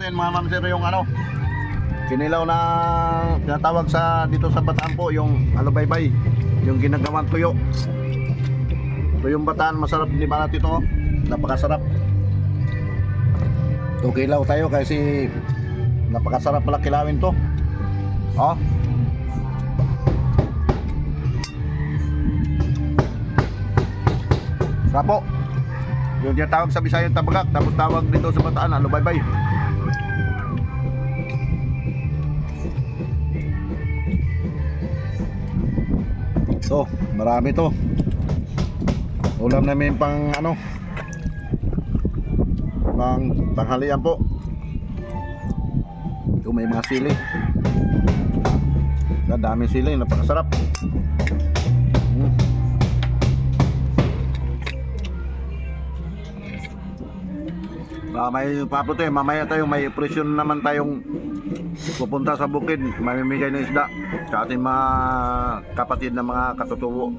natin mga ma'am sir yung ano, kinilaw na tinatawag sa dito sa Bataan po, yung alubaybay, yung ginagawang tuyo. Tuyong Bataan, masarap di ba natin ito? Napakasarap. Ito kilaw tayo kasi napakasarap pala kilawin to. Oh. Sarap po. Yung tinatawag sa Bisayang tabagak, tapos tawag dito sa Bataan alubaybay. So, marami to. Ulam namin pang ano, pang tanghalian po. Ito may mga sili. Ang daming sili, napakasarap. May papo tayo, mamaya tayo may operasyon naman tayong pupunta sa bukid, mamimigay ng isda sa ating mga kapatid na mga katutubo.